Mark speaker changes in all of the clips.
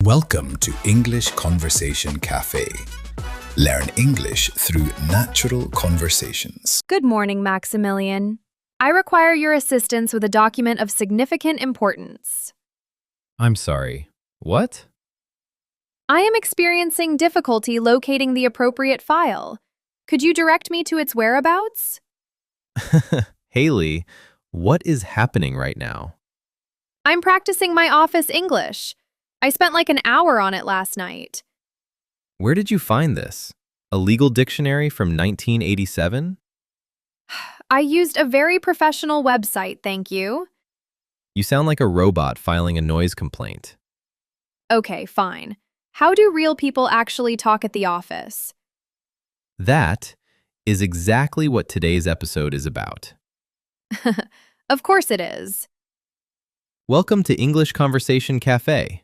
Speaker 1: Welcome to English Conversation Cafe. Learn English through natural conversations.
Speaker 2: Good morning, Maximilian. I require your assistance with a document of significant importance.
Speaker 3: I'm sorry. What?
Speaker 2: I am experiencing difficulty locating the appropriate file. Could you direct me to its whereabouts?
Speaker 3: Haley, what is happening right now?
Speaker 2: I'm practicing my office English. I spent like an hour on it last night.
Speaker 3: Where did you find this? A legal dictionary from 1987?
Speaker 2: I used a very professional website, thank you.
Speaker 3: You sound like a robot filing a noise complaint.
Speaker 2: Okay, fine. How do real people actually talk at the office?
Speaker 3: That is exactly what today's episode is about.
Speaker 2: Of course it is.
Speaker 3: Welcome to English Conversation Cafe.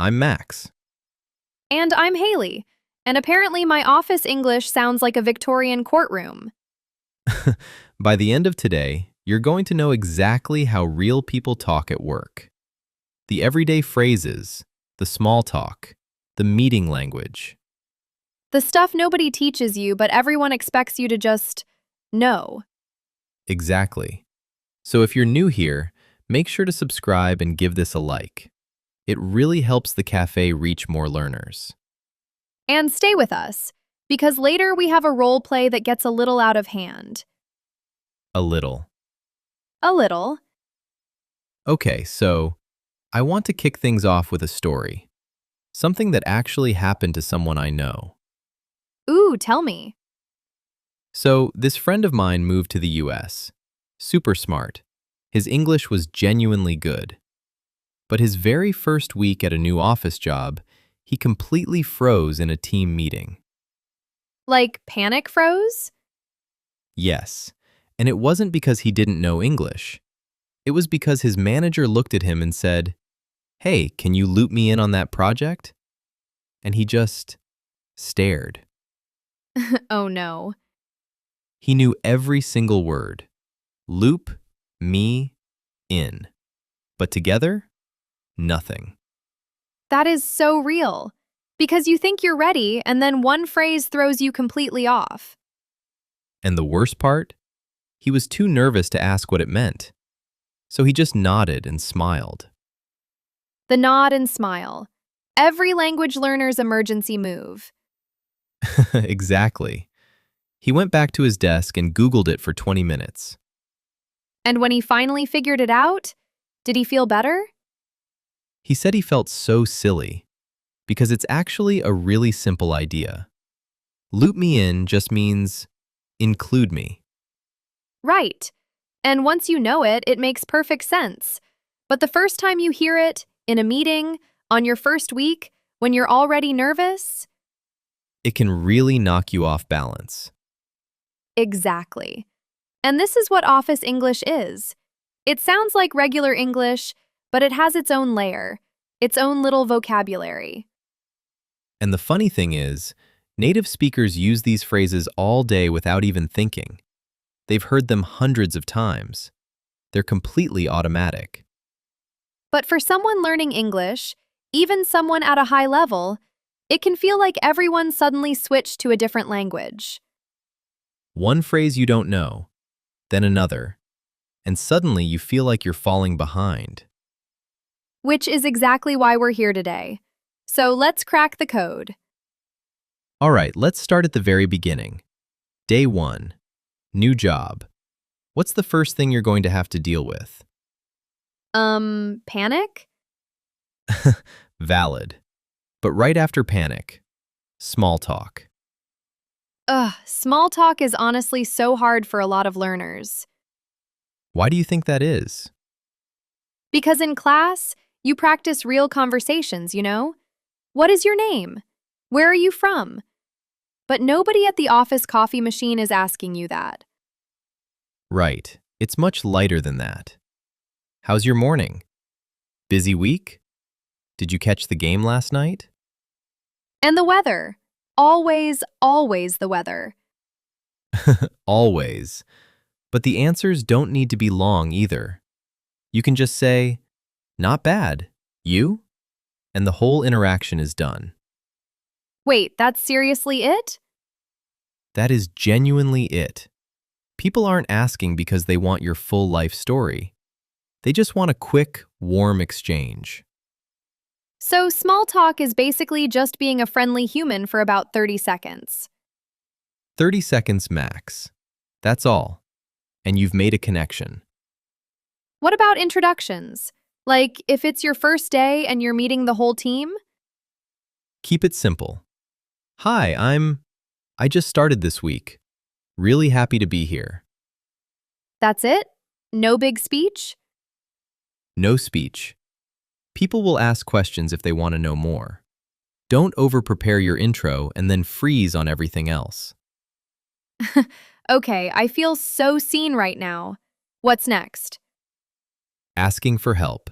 Speaker 3: I'm Max.
Speaker 2: And I'm Haley, and apparently my office English sounds like a Victorian courtroom.
Speaker 3: By the end of today, you're going to know exactly how real people talk at work. The everyday phrases, the small talk, the meeting language.
Speaker 2: The stuff nobody teaches you, but everyone expects you to just know.
Speaker 3: Exactly. So if you're new here, make sure to subscribe and give this a like. It really helps the cafe reach more learners.
Speaker 2: And stay with us, because later we have a role play that gets a little out of hand.
Speaker 3: A little.
Speaker 2: A little.
Speaker 3: Okay, so I want to kick things off with a story. Something that actually happened to someone I know.
Speaker 2: Ooh, tell me.
Speaker 3: So this friend of mine moved to the US. Super smart. His English was genuinely good. But his very first week at a new office job, he completely froze in a team meeting.
Speaker 2: Like panic froze?
Speaker 3: Yes, and it wasn't because he didn't know English. It was because his manager looked at him and said, "Hey, can you loop me in on that project?" And he just stared.
Speaker 2: Oh no.
Speaker 3: He knew every single word. Loop, me, in. But together, nothing.
Speaker 2: That is so real. Because you think you're ready, and then one phrase throws you completely off.
Speaker 3: And the worst part? He was too nervous to ask what it meant. So he just nodded and smiled.
Speaker 2: The nod and smile. Every language learner's emergency move.
Speaker 3: Exactly. He went back to his desk and Googled it for 20 minutes.
Speaker 2: And when he finally figured it out, did he feel better?
Speaker 3: He said he felt so silly because it's actually a really simple idea. Loop me in just means include me.
Speaker 2: Right. And once you know it, it makes perfect sense. But the first time you hear it, in a meeting, on your first week, when you're already nervous?
Speaker 3: It can really knock you off balance.
Speaker 2: Exactly. And this is what office English is. It sounds like regular English, but it has its own layer, its own little vocabulary.
Speaker 3: And the funny thing is, native speakers use these phrases all day without even thinking. They've heard them hundreds of times. They're completely automatic.
Speaker 2: But for someone learning English, even someone at a high level, it can feel like everyone suddenly switched to a different language.
Speaker 3: One phrase you don't know, then another, and suddenly you feel like you're falling behind.
Speaker 2: Which is exactly why we're here today. So let's crack the code.
Speaker 3: All right, let's start at the very beginning. Day 1. New job. What's the first thing you're going to have to deal with?
Speaker 2: Panic?
Speaker 3: Valid. But right after panic, small talk.
Speaker 2: Ugh, small talk is honestly so hard for a lot of learners.
Speaker 3: Why do you think that is?
Speaker 2: Because in class, you practice real conversations, you know? What is your name? Where are you from? But nobody at the office coffee machine is asking you that.
Speaker 3: Right. It's much lighter than that. How's your morning? Busy week? Did you catch the game last night?
Speaker 2: And the weather. Always, always the weather.
Speaker 3: Always. But the answers don't need to be long either. You can just say, "Not bad. You?" and the whole interaction is done.
Speaker 2: Wait, that's seriously it?
Speaker 3: That is genuinely it. People aren't asking because they want your full life story. They just want a quick, warm exchange.
Speaker 2: So small talk is basically just being a friendly human for about 30 seconds.
Speaker 3: 30 seconds max. That's all. And you've made a connection.
Speaker 2: What about introductions? Like if it's your first day and you're meeting the whole team?
Speaker 3: Keep it simple. Hi, I just started this week. Really happy to be here.
Speaker 2: That's it? No big speech?
Speaker 3: No speech. People will ask questions if they want to know more. Don't over-prepare your intro and then freeze on everything else.
Speaker 2: Okay, I feel so seen right now. What's next?
Speaker 3: Asking for help.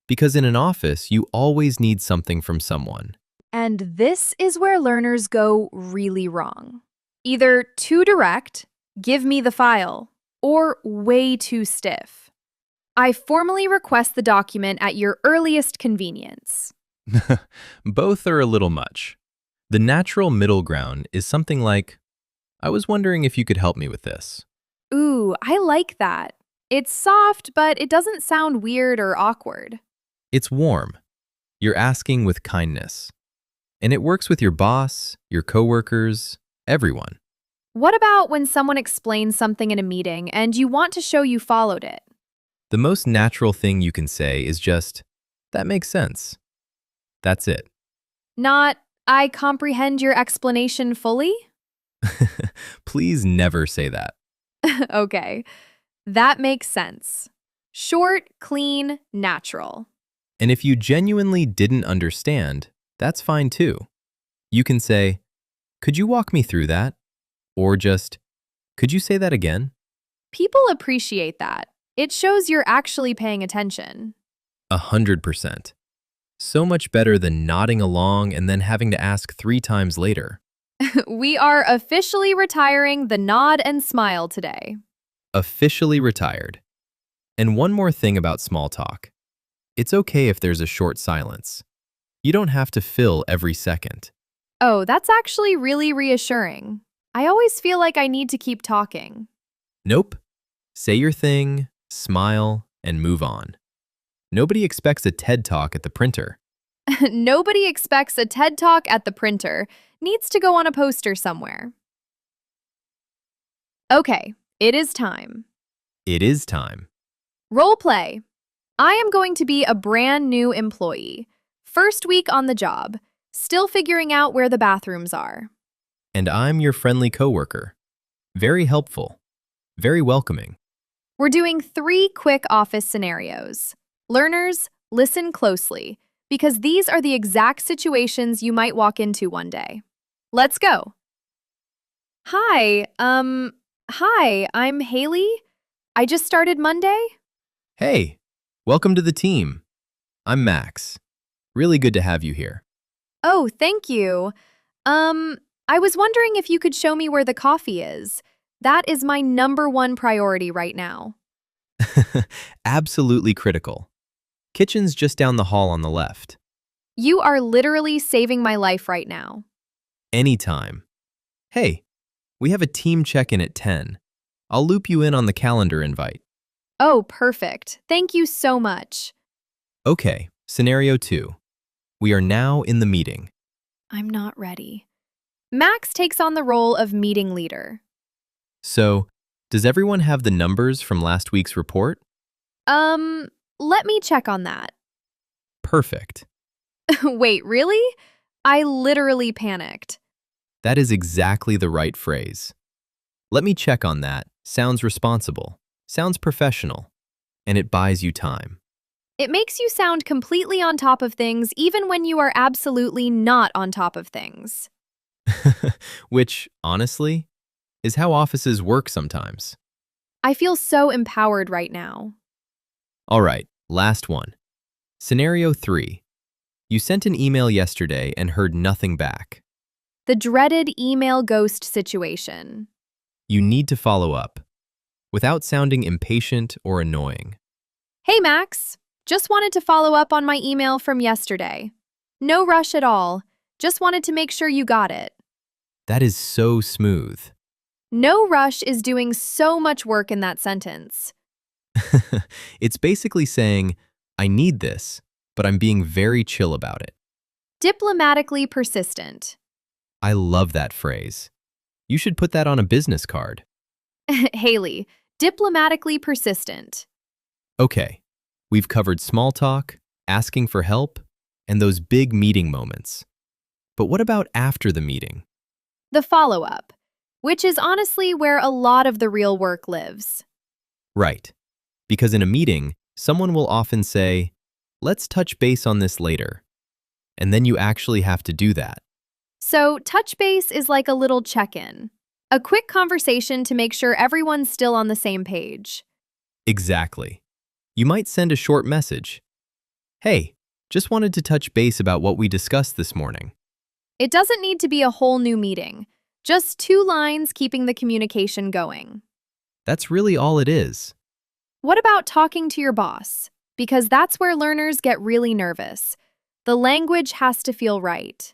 Speaker 3: Because in an office, you always need something from someone.
Speaker 2: And this is where learners go really wrong. Either too direct, give me the file, or way too stiff. I formally request the document at your earliest convenience.
Speaker 3: Both are a little much. The natural middle ground is something like, I was wondering if you could help me with this.
Speaker 2: Ooh, I like that. It's soft, but it doesn't sound weird or awkward.
Speaker 3: It's warm. You're asking with kindness. And it works with your boss, your coworkers, everyone.
Speaker 2: What about when someone explains something in a meeting and you want to show you followed it?
Speaker 3: The most natural thing you can say is just, that makes sense. That's it.
Speaker 2: Not, I comprehend your explanation fully?
Speaker 3: Please never say that.
Speaker 2: Okay, that makes sense. Short, clean, natural.
Speaker 3: And if you genuinely didn't understand, that's fine too. You can say, could you walk me through that? Or just, could you say that again?
Speaker 2: People appreciate that. It shows you're actually paying attention.
Speaker 3: 100%. So much better than nodding along and then having to ask 3 times later.
Speaker 2: We are officially retiring the nod and smile today.
Speaker 3: Officially retired. And one more thing about small talk. It's okay if there's a short silence. You don't have to fill every second.
Speaker 2: Oh, that's actually really reassuring. I always feel like I need to keep talking.
Speaker 3: Nope. Say your thing, smile, and move on. Nobody expects a TED Talk at the printer.
Speaker 2: Nobody expects a TED Talk at the printer. Needs to go on a poster somewhere. Okay, it is time.
Speaker 3: It is time.
Speaker 2: Role play. I am going to be a brand new employee. First week on the job. Still figuring out where the bathrooms are.
Speaker 3: And I'm your friendly coworker. Very helpful. Very welcoming.
Speaker 2: We're doing 3 quick office scenarios. Learners, listen closely, because these are the exact situations you might walk into one day. Let's go. Hi, I'm Haley. I just started Monday.
Speaker 3: Hey, welcome to the team. I'm Max. Really good to have you here.
Speaker 2: Oh, thank you. I was wondering if you could show me where the coffee is. That is my #1 priority right now.
Speaker 3: Absolutely critical. Kitchen's just down the hall on the left.
Speaker 2: You are literally saving my life right now.
Speaker 3: Anytime. Hey, we have a team check-in at 10. I'll loop you in on the calendar invite.
Speaker 2: Oh, perfect. Thank you so much.
Speaker 3: Okay, scenario 2. We are now in the meeting.
Speaker 2: I'm not ready. Max takes on the role of meeting leader.
Speaker 3: So, does everyone have the numbers from last week's report?
Speaker 2: Let me check on that.
Speaker 3: Perfect.
Speaker 2: Wait, really? I literally panicked.
Speaker 3: That is exactly the right phrase. Let me check on that. Sounds responsible. Sounds professional. And it buys you time.
Speaker 2: It makes you sound completely on top of things even when you are absolutely not on top of things.
Speaker 3: Which, honestly, is how offices work sometimes.
Speaker 2: I feel so empowered right now.
Speaker 3: All right, last one. Scenario 3. You sent an email yesterday and heard nothing back.
Speaker 2: The dreaded email ghost situation.
Speaker 3: You need to follow up, without sounding impatient or annoying.
Speaker 2: Hey, Max. Just wanted to follow up on my email from yesterday. No rush at all. Just wanted to make sure you got it.
Speaker 3: That is so smooth.
Speaker 2: No rush is doing so much work in that sentence.
Speaker 3: It's basically saying, I need this, but I'm being very chill about it.
Speaker 2: Diplomatically persistent.
Speaker 3: I love that phrase. You should put that on a business card.
Speaker 2: Haley, diplomatically persistent.
Speaker 3: Okay, we've covered small talk, asking for help, and those big meeting moments. But what about after the meeting?
Speaker 2: The follow-up, which is honestly where a lot of the real work lives.
Speaker 3: Right. Because in a meeting, someone will often say, let's touch base on this later. And then you actually have to do that.
Speaker 2: So, touch base is like a little check-in, a quick conversation to make sure everyone's still on the same page.
Speaker 3: Exactly. You might send a short message. Hey, just wanted to touch base about what we discussed this morning.
Speaker 2: It doesn't need to be a whole new meeting, just 2 lines keeping the communication going.
Speaker 3: That's really all it is.
Speaker 2: What about talking to your boss? Because that's where learners get really nervous. The language has to feel right.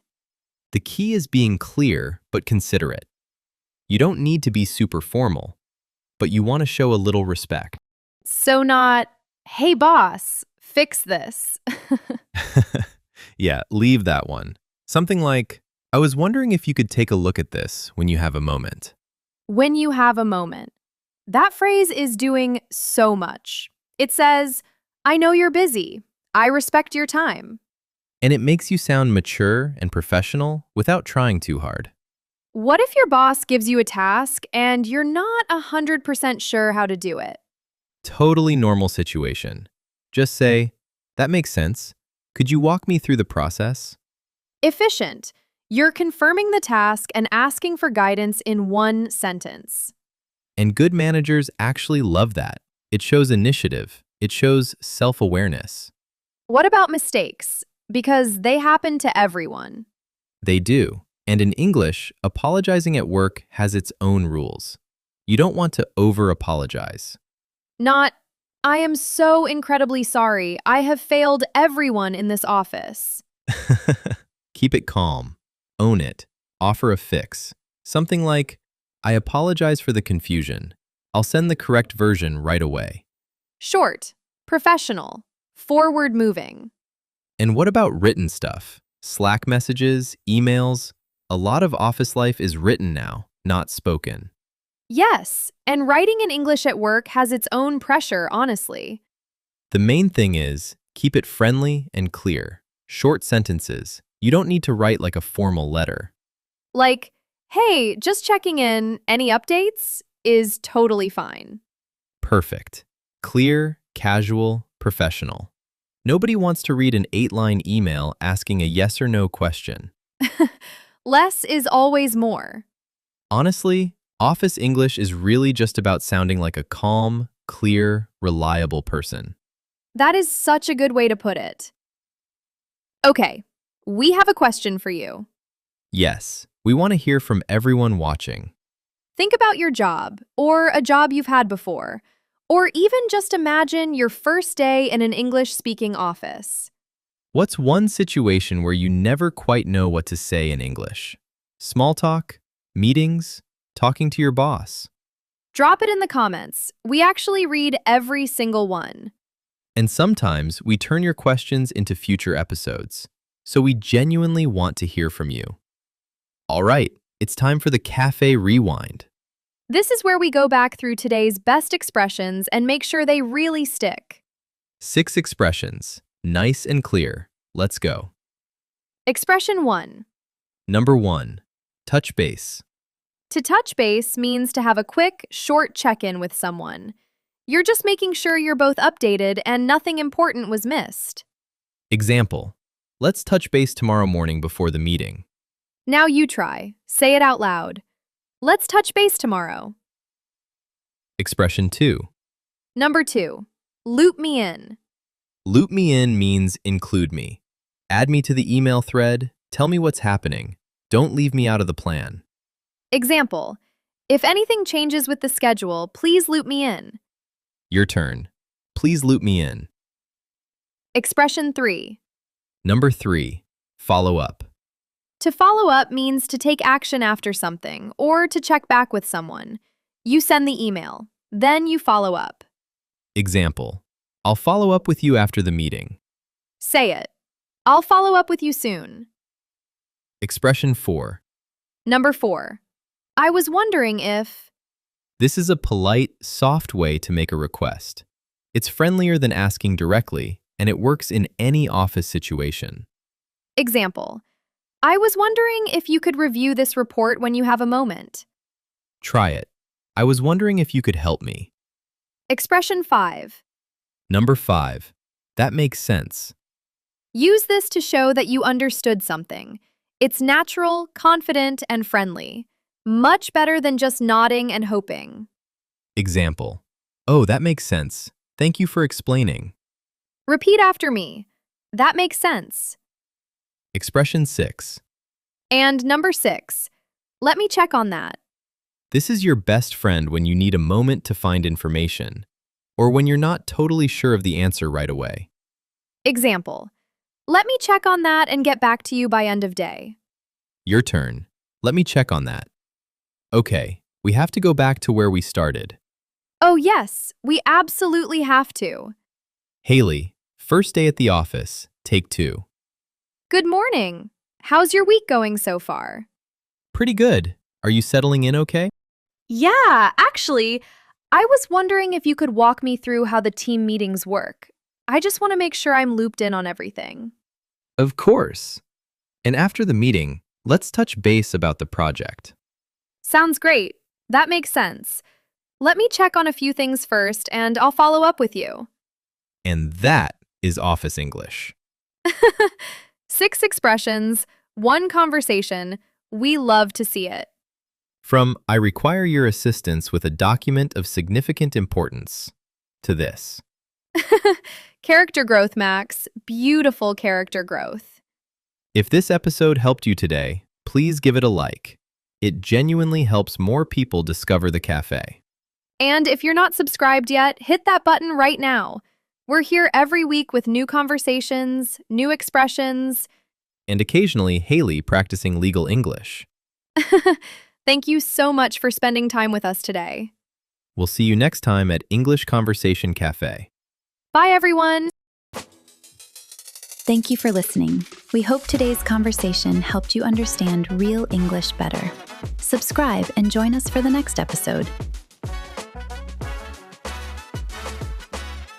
Speaker 3: The key is being clear but considerate. You don't need to be super formal, but you want to show a little respect.
Speaker 2: So not, hey boss, fix this.
Speaker 3: Yeah, leave that one. Something like, I was wondering if you could take a look at this when you have a moment.
Speaker 2: When you have a moment. That phrase is doing so much. It says, I know you're busy. I respect your time.
Speaker 3: And it makes you sound mature and professional without trying too hard.
Speaker 2: What if your boss gives you a task and you're not 100% sure how to do it?
Speaker 3: Totally normal situation. Just say, that makes sense. Could you walk me through the process?
Speaker 2: Efficient. You're confirming the task and asking for guidance in one sentence.
Speaker 3: And good managers actually love that. It shows initiative. It shows self-awareness.
Speaker 2: What about mistakes? Because they happen to everyone.
Speaker 3: They do. And in English, apologizing at work has its own rules. You don't want to over-apologize.
Speaker 2: Not, I am so incredibly sorry. I have failed everyone in this office.
Speaker 3: Keep it calm. Own it. Offer a fix. Something like, I apologize for the confusion. I'll send the correct version right away.
Speaker 2: Short, professional, forward moving.
Speaker 3: And what about written stuff? Slack messages, emails? A lot of office life is written now, not spoken.
Speaker 2: Yes, and writing in English at work has its own pressure, honestly.
Speaker 3: The main thing is, keep it friendly and clear. Short sentences. You don't need to write like a formal letter.
Speaker 2: Like, hey, just checking in, any updates? Is totally fine.
Speaker 3: Perfect. Clear, casual, professional. Nobody wants to read an 8-line email asking a yes or no question.
Speaker 2: Less is always more.
Speaker 3: Honestly, office English is really just about sounding like a calm, clear, reliable person.
Speaker 2: That is such a good way to put it. Okay, we have a question for you.
Speaker 3: Yes, we want to hear from everyone watching.
Speaker 2: Think about your job, or a job you've had before, or even just imagine your first day in an English-speaking office.
Speaker 3: What's one situation where you never quite know what to say in English? Small talk? Meetings? Talking to your boss?
Speaker 2: Drop it in the comments. We actually read every single one.
Speaker 3: And sometimes we turn your questions into future episodes, so we genuinely want to hear from you. All right, it's time for the Cafe Rewind.
Speaker 2: This is where we go back through today's best expressions and make sure they really stick.
Speaker 3: 6 expressions, nice and clear. Let's go.
Speaker 2: Expression 1.
Speaker 3: Number 1, touch base.
Speaker 2: To touch base means to have a quick, short check-in with someone. You're just making sure you're both updated and nothing important was missed.
Speaker 3: Example, let's touch base tomorrow morning before the meeting.
Speaker 2: Now you try. Say it out loud. Let's touch base tomorrow.
Speaker 3: Expression 2,
Speaker 2: Number 2. Loop me in.
Speaker 3: loop me in means include me. Add me to the email thread, tell me what's happening. Don't leave me out of the plan.
Speaker 2: Example. If anything changes with the schedule, please loop me in.
Speaker 3: Your turn. Please loop me in.
Speaker 2: Expression 3.
Speaker 3: Number 3, Follow up.
Speaker 2: To follow up means to take action after something or to check back with someone. You send the email, then you follow up.
Speaker 3: Example. I'll follow up with you after the meeting.
Speaker 2: Say it. I'll follow up with you soon.
Speaker 3: Expression 4.
Speaker 2: Number 4. I was wondering if...
Speaker 3: This is a polite, soft way to make a request. It's friendlier than asking directly, and it works in any office situation.
Speaker 2: Example. I was wondering if you could review this report when you have a moment.
Speaker 3: Try it. I was wondering if you could help me.
Speaker 2: Expression 5.
Speaker 3: Number 5. That makes sense.
Speaker 2: Use this to show that you understood something. It's natural, confident, and friendly. Much better than just nodding and hoping.
Speaker 3: Example. Oh, that makes sense. Thank you for explaining.
Speaker 2: Repeat after me. That makes sense.
Speaker 3: Expression 6.
Speaker 2: And number 6. Let me check on that.
Speaker 3: This is your best friend when you need a moment to find information, or when you're not totally sure of the answer right away.
Speaker 2: Example. Let me check on that and get back to you by end of day.
Speaker 3: Your turn. Let me check on that. Okay, we have to go back to where we started.
Speaker 2: Oh yes, we absolutely have to.
Speaker 3: Haley, first day at the office, take 2.
Speaker 2: Good morning. How's your week going so far?
Speaker 3: Pretty good. Are you settling in okay?
Speaker 2: Yeah, actually, I was wondering if you could walk me through how the team meetings work. I just want to make sure I'm looped in on everything.
Speaker 3: Of course. And after the meeting, let's touch base about the project.
Speaker 2: Sounds great. That makes sense. Let me check on a few things first, and I'll follow up with you.
Speaker 3: And that is office English.
Speaker 2: 6 expressions, 1 conversation. We love to see it.
Speaker 3: From I require your assistance with a document of significant importance to this.
Speaker 2: Character growth, Max. Beautiful character growth.
Speaker 3: If this episode helped you today, please give it a like. It genuinely helps more people discover the cafe.
Speaker 2: And if you're not subscribed yet, hit that button right now. We're here every week with new conversations, new expressions.
Speaker 3: And occasionally, Haley practicing legal English.
Speaker 2: Thank you so much for spending time with us today.
Speaker 3: We'll see you next time at English Conversation Cafe.
Speaker 2: Bye, everyone.
Speaker 4: Thank you for listening. We hope today's conversation helped you understand real English better. Subscribe and join us for the next episode.